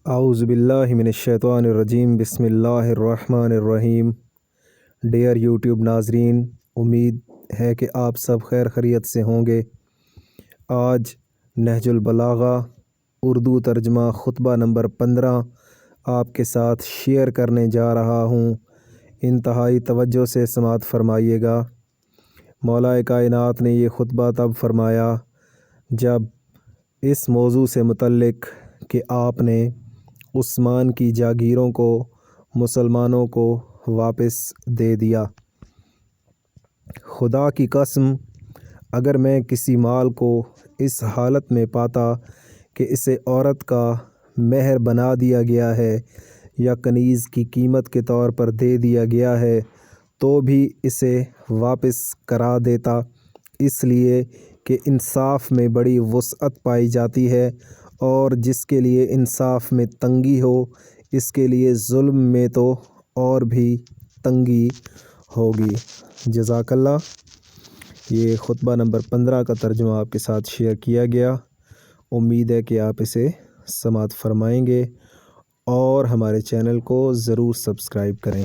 اعوذ باللہ من الشیطان الرجیم بسم اللہ الرحمن الرحیم۔ ڈیئر یوٹیوب ناظرین، امید ہے کہ آپ سب خیر خیریت سے ہوں گے۔ آج نہج البلاغہ اردو ترجمہ خطبہ نمبر 15 آپ کے ساتھ شیئر کرنے جا رہا ہوں۔ انتہائی توجہ سے سماعت فرمائیے گا۔ مولا کائنات نے یہ خطبہ تب فرمایا جب اس موضوع سے متعلق کہ آپ نے عثمان کی جاگیروں کو مسلمانوں کو واپس دے دیا۔ خدا کی قسم، اگر میں کسی مال کو اس حالت میں پاتا کہ اسے عورت کا مہر بنا دیا گیا ہے یا کنیز کی قیمت کے طور پر دے دیا گیا ہے تو بھی اسے واپس کرا دیتا، اس لیے کہ انصاف میں بڑی وسعت پائی جاتی ہے، اور جس کے لیے انصاف میں تنگی ہو اس کے لیے ظلم میں تو اور بھی تنگی ہوگی۔ جزاک اللہ۔ یہ خطبہ نمبر 15 کا ترجمہ آپ کے ساتھ شیئر کیا گیا۔ امید ہے کہ آپ اسے سماعت فرمائیں گے اور ہمارے چینل کو ضرور سبسکرائب کریں۔